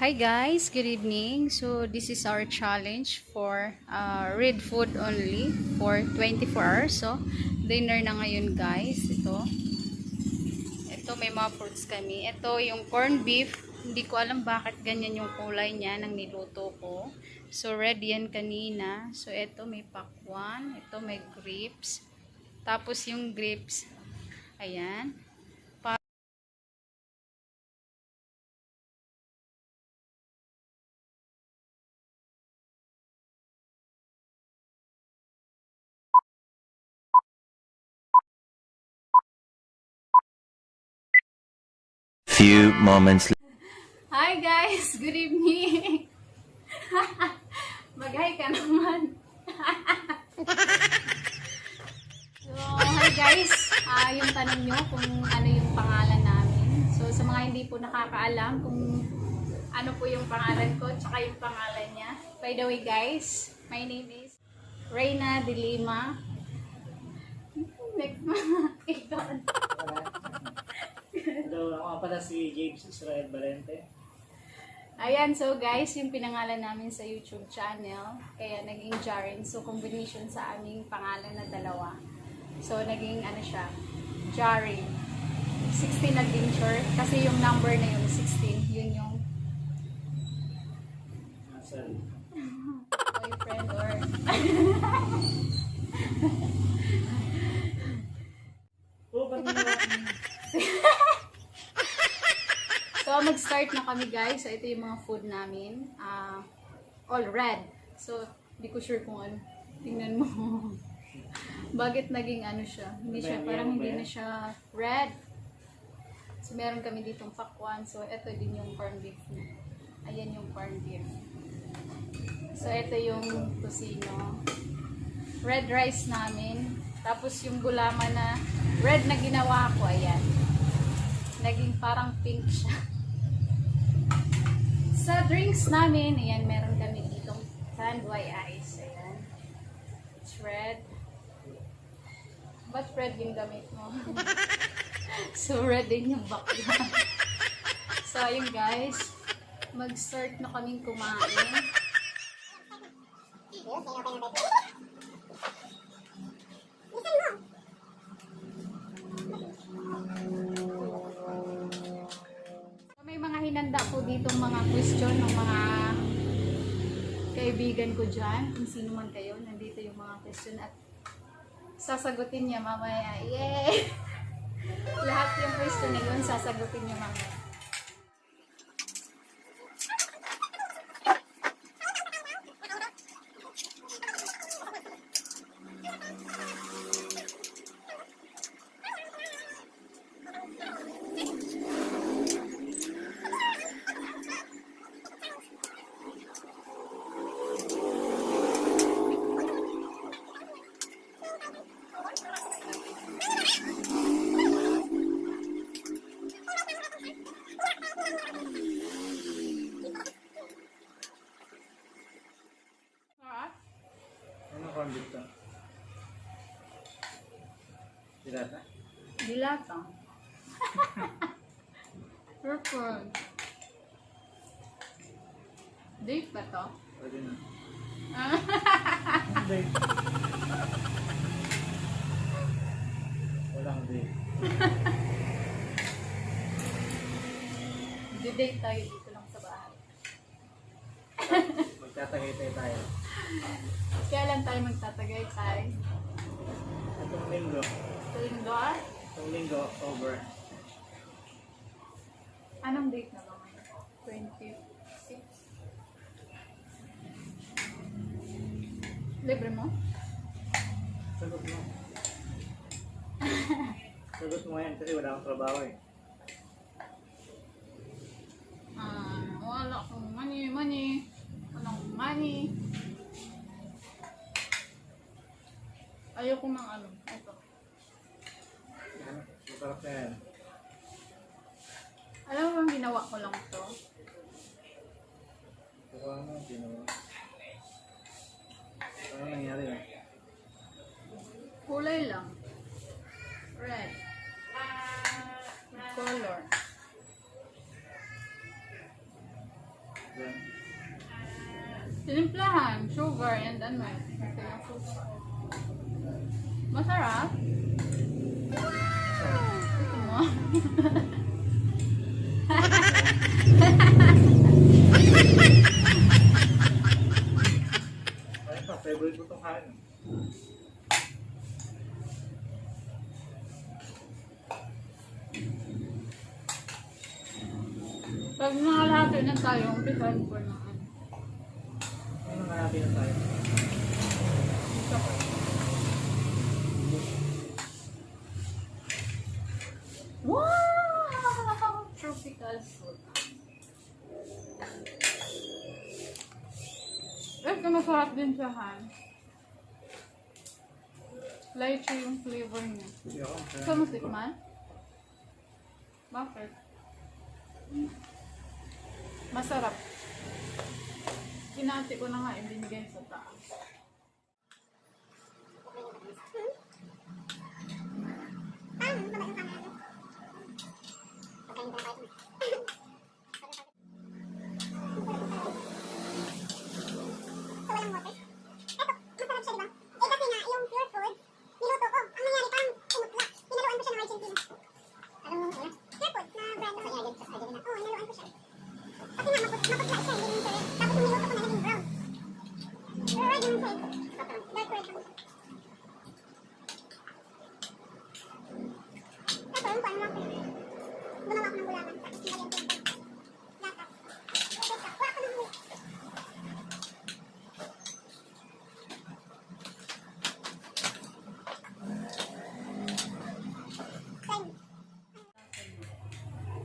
Hi guys, good evening. So this is our challenge for red food only for 24 hours. So dinner na ngayon guys. Ito may mga fruits kami. Ito yung corned beef. Hindi ko alam bakit ganyan yung kulay niya ng niluto ko. So red yan kanina. So ito may pakwan. Ito may grapes. Tapos yung grapes, ayan. Few moments later. Hi guys, good evening. Mag-hi ka naman. So, hi guys. Yung tanong nyo kung ano yung pangalan namin. So, sa mga hindi po nakakaalam kung ano po yung pangalan ko, tsaka yung pangalan niya. By the way guys, my name is Reyna de Lima. Next mga Hello, ako pala si James Israel Valente. Ayan, so guys, yung pinangalan namin sa YouTube channel, kaya naging Jaren. So, combination sa aming pangalan na dalawa. So, naging ano siya, Jaren. 16 Adventure. Kasi yung number na yung 16, yun yung Nasa boyfriend or... ba't mo So, mag-start na kami guys. So, ito yung mga food namin. All red. So, hindi ko sure kung ano. Tingnan mo. Bakit naging ano siya? Hindi siya, parang hindi na siya red. So, meron kami ditong pakwan. So, ito din yung corned beef na. Ayan yung corned beef. So, ito yung tocino. Red rice namin. Tapos yung gulaman na red na ginawa ko, ayan. Naging parang pink siya. Sa drinks namin, ayan, meron kami ditong Tanduay Ice. Ayan. It's red. Ba't red yung gamit mo? So, red din yung bakla. So, ayun guys. Mag-start na kaming kumain. May mga hinanda po ditong mga question ng mga kaibigan ko dyan. Kung sino man kayo, nandito yung mga question at sasagutin niya mamaya. Yay! Lahat yung question na yun, sasagutin niya mamaya. ano convict to? Dilata? Dilata. Perfect. Date ba to? Pwede na. Date. Walang date. Date tayo dito lang sa bahay. Magtatagaytay tayo. Kailan tayo magtatagay tayo? Itong linggo. Tuwing doon? Itong linggo, October. Anong date na ba ngayon? 26? Libre mo? Sagot mo. Sagot mo yan kasi wala akong trabaho eh. Wala akong money. Wala akong money. Ayoko ng ano. Ito. Yan. Masarap na yan. Alam mo bang ginawa ko lang to? Kuha mo, ginawa. Ano nangyari yan? Kulay lang. Red. Color. Tinimplahan, sugar, and ano eh. Masarap. Ito mo. Ay, ito, favorite ko itong kain. Pag nakalahati na tayo, umpisahan ko na. Ano nga natin na tayo? Wow! Tropical fruit. Ito masarap din siya, Han. Lychee yung flavor niya. Hindi ako. Ito mo tikman? Bakit? Masarap. Kinati ko na nga ibinigay sa taas.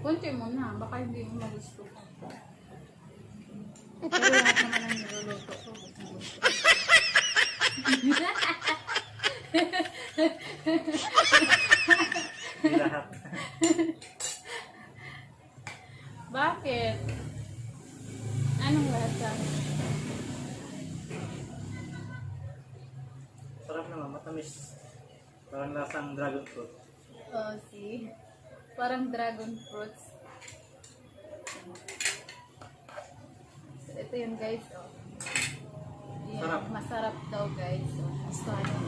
Kunti mo na, baka hindi mo magusto ko. Pero lahat naman ang niluluto ko. Gusto. Hindi lahat. Bakit? Anong lasa? Sarap naman, matamis. Parang lasang dragon fruit. Oh, see? Parang dragon fruits. So, ito yun guys. Oh. Yan, Sarap. masarap daw guys. Oh, gusto nyo.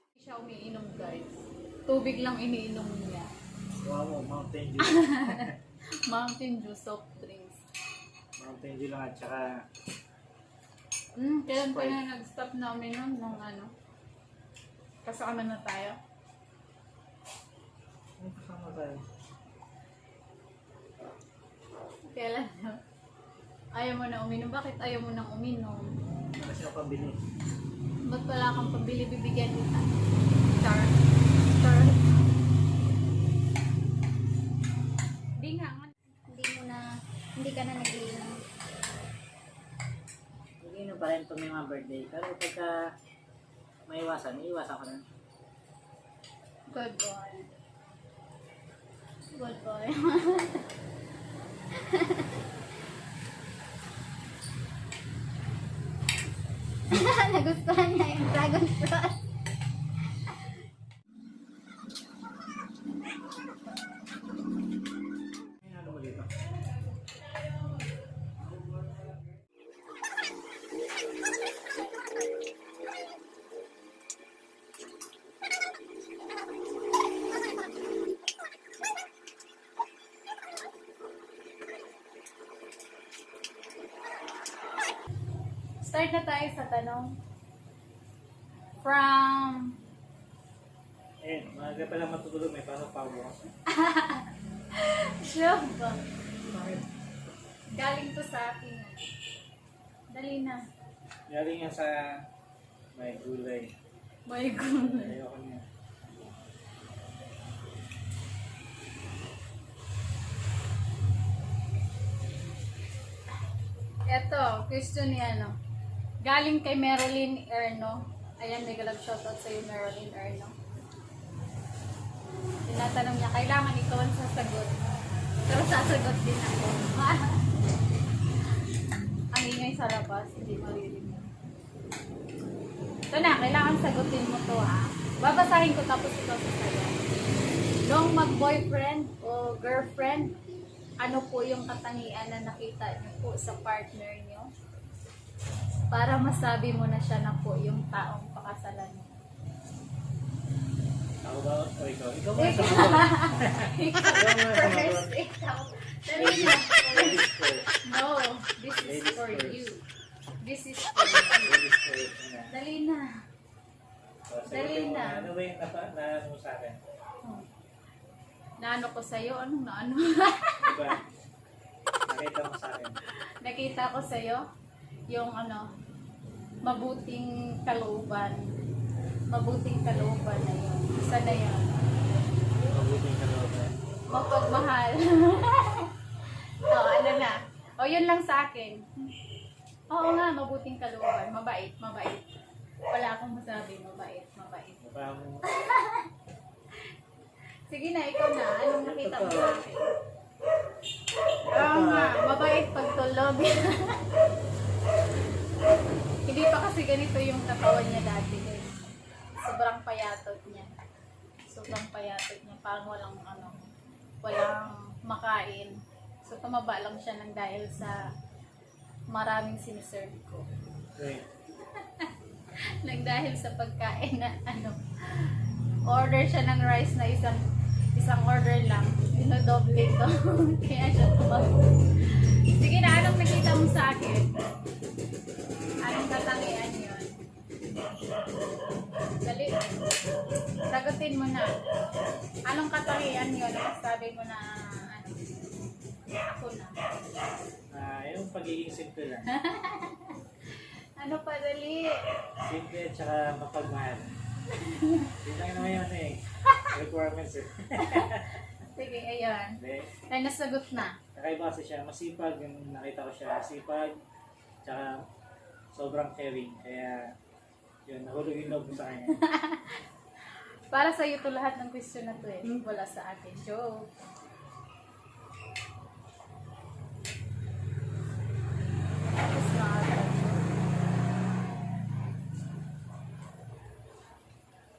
Hindi siya umiinom guys. Tubig lang iniinom niya. Wow mo, Mountain Dew. Mountain Dew soft drinks. Mountain Dew lang at saka Kailan pa Sprite. na nag-stop na uminom ng ano? Kasama na tayo. ano kasama tayo? Kailan na? Ayaw mo na uminom. Bakit ayaw mo nang uminom? Kasi ako pambili. Ba't wala kang pambili bibigyan kita? Char. Char. Hindi nga. Hindi ka na nag-iinom. Hindi pa rin pag may mga birthday. Pero pagka maiwasan ko na. Good boy. Good boy. Nagustuhan niya yung dragon fruit. Ay, ano mo dito? Start na tayo sa tanong. From... Maaga pa lang matutulog. May pasok pa bukas. Sure ba? Bakit? Galing to sa akin. Dali na. Galing yan sa may gulay. My God. Ayoko niya. Eto, question ni ano. Galing kay Marilyn Erno. Ayan, may galab shoutout sa'yo, Marilyn Erno. Tinatanong niya, kailangan ikaw ang sasagot. Pero sasagot din ako. Ang ingay sa labas, hindi maririnig. Ito na, kailangan sagutin mo to ha. Babasahin ko tapos ito sasayaw. Nung mag-boyfriend o girlfriend, ano po yung katangian na nakita niyo po sa partner niyo? Para masabi mo na siya na po yung taong pakasalan mo. Ako ba? O ikaw? Ikaw ba sa mga? First, ikaw. Dali na. Ladies first. No, this is Ladies for first. you. This is for you. Ladies first. Dali na. So, Dali sagutin mo na. Ano ba yung naano mo sa akin? Oh. Naano ko sa'yo? Anong naano? Diba? Nakita mo sa akin. Nakita ko sa'yo yung mabuting kalooban. Mabuting kalooban na yun. Isa na yun. Mabuting kalooban. Mapagmahal. Ano na. Yun lang sa akin. Oo nga, mabuting kalooban. Mabait, mabait. Wala akong masabi. Mabait, mabait. Mukha mo. Sige na, ikaw na. Anong nakita mo sa akin? Oo nga, mabait pagtulog. Hindi pa kasi ganito yung katawan niya dati. Sobrang payatot niya. Sobrang payatot niya. Parang walang makain. So, tumaba lang siya ng dahil sa maraming siniserve ko. Wait. Nang dahil sa pagkain na order siya ng rice na isang order lang. Dinodoble ko. Kaya siya tumaba. Sige na, anong nakita mo sa akin? Anong katangian yun? Dali. Sagutin mo na. Anong katangian yun? Sabi mo na ako na. Yung pagiging simple lang. Ano pa, dali? Simple at saka mapagmahal. Yun lang naman yun requirements Sige, ayan. Hindi. Ay, nasagot na. Kakaiba kasi siya. Masipag. Yung nakita ko siya. Masipag. Tsaka sobrang caring. Kaya yun, nahulog yung loob mo sa kanya. Para sa iyo to lahat ng question na to Wala sa akin. Joke. Tapos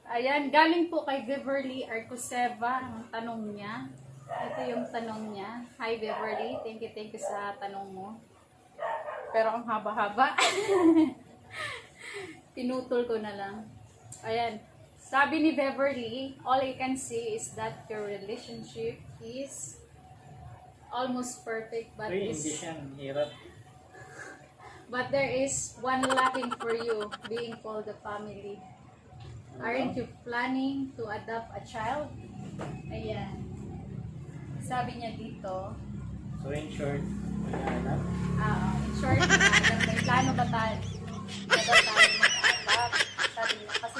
ayan, galing po kay Beverly Arcoseva ang tanong niya. Ito yung tanong niya. Hi Beverly, thank you sa tanong mo. Pero ang haba-haba. Pinutol ko na lang. Ayan. Sabi ni Beverly, all I can say is that your relationship is almost perfect, but Uy, hindi siya. Hirap. but there is one lacking for you, being called a family. Aren't you planning to adopt a child? Ayan. Sabi niya dito, So in short, mag-anak. in short, may plano ba tayo? May ba tayo mag-adopt? Sabi niya, kasi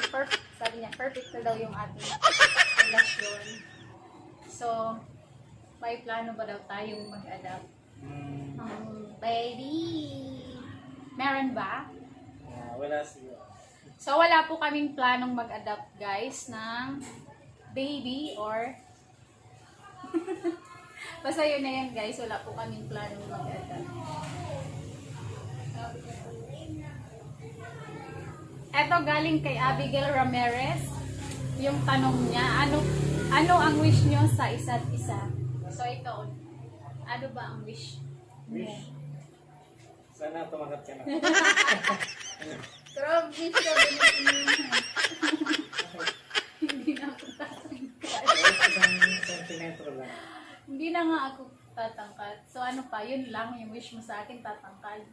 sabi niya, perfect na daw yung ating relasyon. So, may plano ba daw tayong mag-adopt? Baby! Meron ba? Wala siguro. So, wala po kaming planong mag-adopt, guys, ng baby or... Basta yun na yan, guys. Wala po kaming planong mag-adopt. Eto galing kay Abigail Ramirez. Yung tanong niya, ano ang wish nyo sa isa't isa? So, ikaw, ano ba ang wish mo? Wish. Sana tumanggap ka na. Grabe siya, hindi na ako tatangkad. Isang sentimetro lang. Hindi na nga ako tatangkad. So ano pa, yun lang, yung wish mo sa akin tatangkad.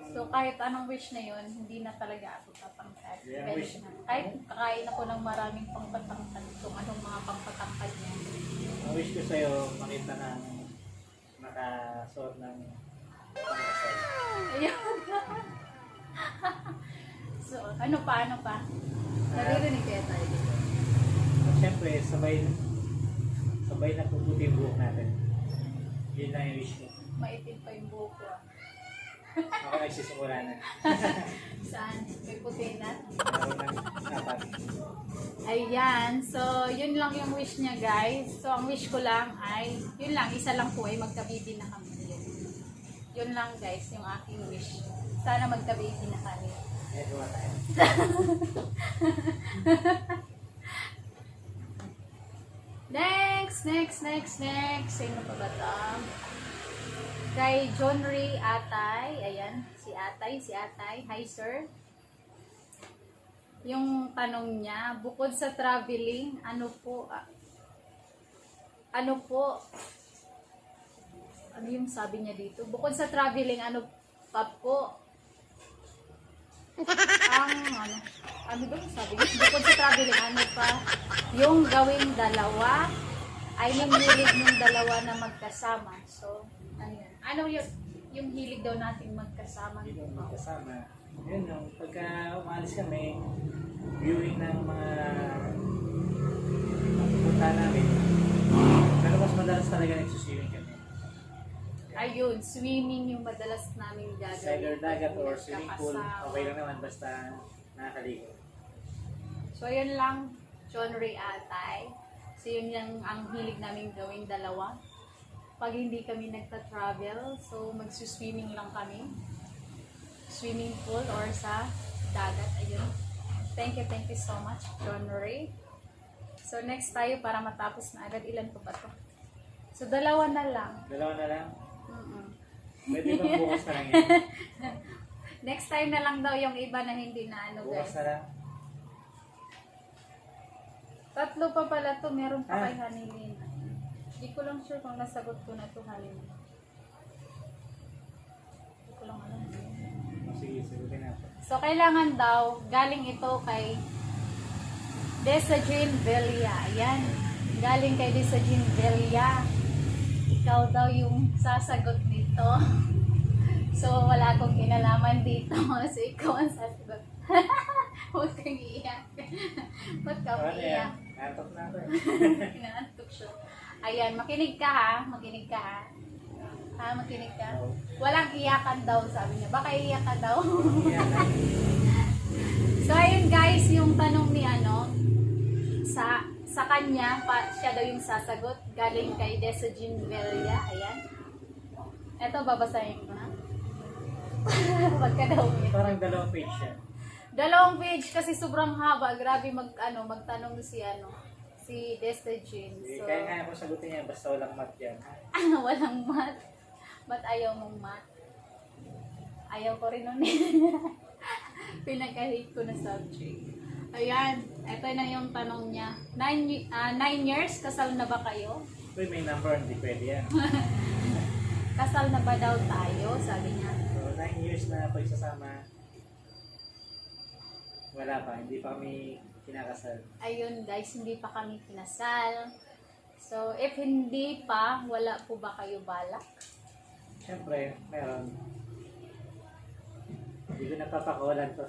So kahit anong wish na yun, hindi na talaga ako tatangkad. Yeah, Pwede wish. na. Kahit kakain ako ng maraming pangpatangkad, kung anong mga pangpatangkad niya. Ang wish ko sa'yo, makita ng nakasuot ng pangkasal. Ayun. So, ano pa? Naririnig kaya tayo dito. At syempre, sabay na puputi yung buhok natin. Yun lang yung wish ko. Maitim pa yung buhok ko. Ako nagsisimula na. Saan? May puti na? Meron ng apat. Ayan. So, yun lang yung wish niya, guys. So, ang wish ko lang ay, yun lang, isa lang po ay magkabibi na kami. Yun lang, guys, yung aking wish. Sana magka-baby na kami. Eh, gawa tayo. Next. Sino pa ba ito? Kay John Ray Atay. Ayan, si Atay. Hi, sir. Yung tanong niya, bukod sa traveling, ano po yung sabi niya dito? Bukod sa traveling, ano pa po? Ano ba yung sabi niya? Bukod sa traveling, ano pa? Yung gawing dalawa, I mean, hilig ng dalawa na magkasama. So, ano yan? Ano yung hilig daw nating magkasama? Hindi ko magkasama. Yun yung pagka umalis kami, viewing ng mga pupunta namin. Pero mas madalas talaga nagsuswimming kami. Ayun, swimming yung madalas namin gagawin. Sa either dagat or swimming pool, Kakasama. okay lang naman basta nakakaligo. So, yun lang, John Ray Atay. So, yun yung ang hilig namin gawing dalawa. Pag hindi kami nagta-travel, so magsuswimming lang kami. Swimming pool or sa dagat. Ayun. Thank you so much, John Ray. So, next tayo para matapos na agad. Ilan pa ba to? So, dalawa na lang. Dalawa na lang? Mm-mm. Pwede bang bukas na lang yan? Next time na lang daw yung iba na hindi na ano, Bukas guys. na lang? Tatlo pa pala to. Meron pa Ah. kay Hanilin. Hindi ko lang sure kung nasagot ko na to, Hanilin. Hindi ko lang alam. Sige, sagutin natin. So, kailangan daw, galing ito kay Desajin Velia. Ayan. Galing kay Desajin Velia. Ikaw daw yung sasagot nito. So, wala akong kinalaman dito. So, ikaw ang sasagot. Huwag kang iiyak. Huwag kang Ano yan? iiyak. Natok na ako eh. Inaantok siya. Ayan, makinig ka ha. Makinig ka ha. Ha, makinig ka. Walang iyakan daw, sabi niya. Baka iiyak ka daw. Yan na. So, ayun guys, yung tanong ni sa kanya, siya daw yung sasagot. Galing kay Desajin Velia. Ayan. Ito, babasahin ko na. Wag ka daw umiyak. Parang dalawang page siya. Dalawang page kasi sobrang haba. Grabe magtanong si Desajin. So, Kaya nga ako sagutin niya, basta walang mat yan. walang math. Ba't ayaw mong math? Ayaw ko rin nun. Pinagkahit ko na subject. Ayan, ito na yung tanong niya. 9 years, kasal na ba kayo? Uy, may number, hindi pwede yan. Kasal na ba daw tayo? Sabi niya. So, 9 years na pagsasama, wala pa, hindi pa kami kinakasal. Ayun guys, hindi pa kami kinasal. So, if hindi pa, wala po ba kayo balak? Siyempre, meron. Hindi ko napapakawalan to.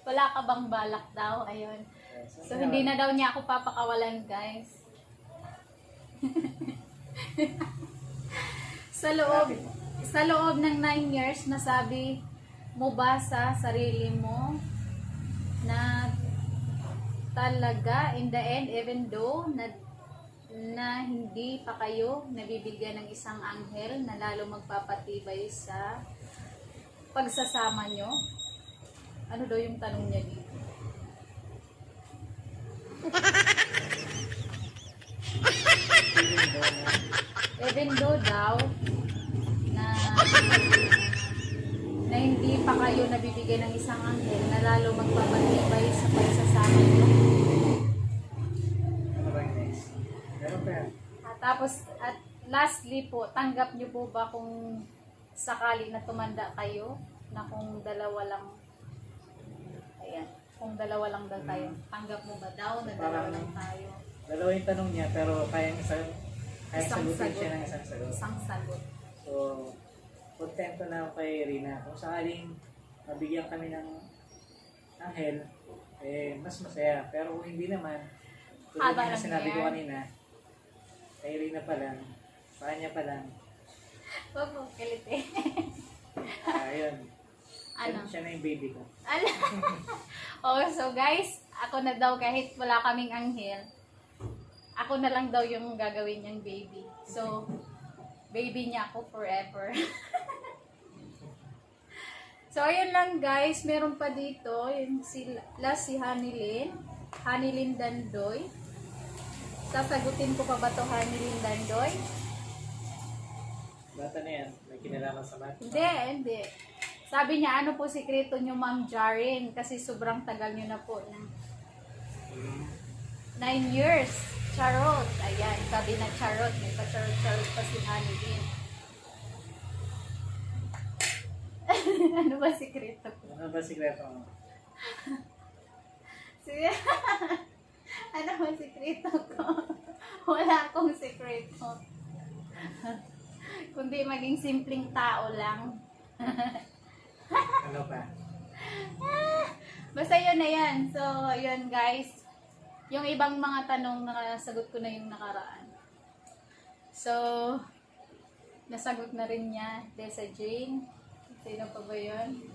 Wala ka bang balak daw? Ayun. So, hindi na daw niya ako papakawalan, guys. sa loob ng 9 years, nasabi mo ba sa sarili mo na talaga, in the end, even though na hindi pa kayo nabibigyan ng isang anghel na lalo magpapatibay sa pagsasama nyo? Ano daw yung tanong niya dito? Even though daw na hindi pa kayo nabibigyan ng isang anghel na lalo magpapatibay sa pagsasama nyo. Ano ba yung next? Meron pa yan. At lastly po, tanggap nyo po ba kung sakali na tumanda kayo na kung dalawa lang, ayan, kung dalawa lang daw tayo, tanggap mo ba daw na dalawa lang tayo? Dalawa yung tanong niya, pero kayang Isang sagutin siya sagot. ng isang sagot. Isang sagot. So, kontento na ako kay Rina. Kung sakaling mabigyan kami ng anghel, mas masaya. Pero kung hindi naman, tulad Haba na lang sinabi ko yan. kanina, kay Rina pa lang, sa kanya pa lang, Huwag mo kiliti. ayun. Ano? Siya na yung baby ko. Ano? Oh, so guys, ako na daw kahit wala kaming anghel, ako na lang daw yung gagawin niyang baby. So, baby niya ako forever. So, ayun lang guys. Meron pa dito. Yung last si Hanilyn. Hanilyn Dandoy. Sasagutin ko pa ba to Hanilyn Dandoy? Bata na yan. May kinalaman sa math. Hindi. Sabi niya, ano po sikreto niyo, Ma'am Jaren? Kasi sobrang tagal niyo na po. 9 years. Charot. Ayan, sabi na charot. May pa-charot-charot pa si Hanilyn. Ano ba sikreto ko? Ano ba sikreto mo? Ano ba sikreto ko? Wala akong sikreto. Kundi maging simpleng tao lang. Ano pa? Basta yun na yan. So, yun guys. Yung ibang mga tanong, nasagot ko na yung nakaraan. So, nasagot na rin niya. Desa Jane. Sino pa ba yun?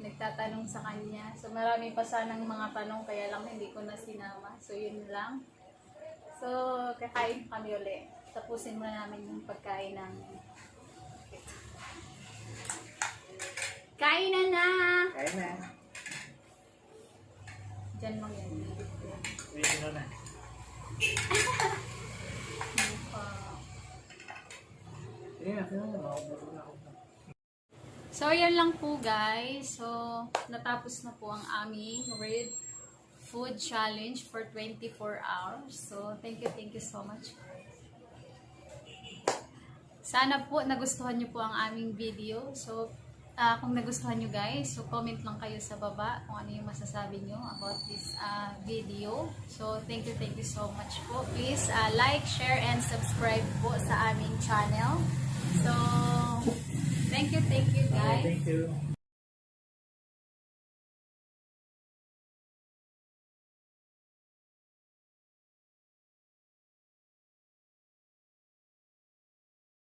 Nagtatanong sa kanya. So, marami pa sanang mga tanong, kaya lang hindi ko na sinama. So, yun lang. So, kakain kami ulit. Tapusin muna namin yung pagkain ng... Kain na! Kaya na. Diyan lang yan. Uwi mo na. Sige na, maubos na ako. So, yan lang po guys. So, natapos na po ang aming Red Food Challenge for 24 hours. So, thank you so much. Sana po nagustuhan nyo po ang aming video. So, kung nagustuhan nyo guys, so comment lang kayo sa baba kung ano yung masasabi nyo about this video. So, thank you so much po. Please like, share, and subscribe po sa aming channel. So, thank you guys. Thank you.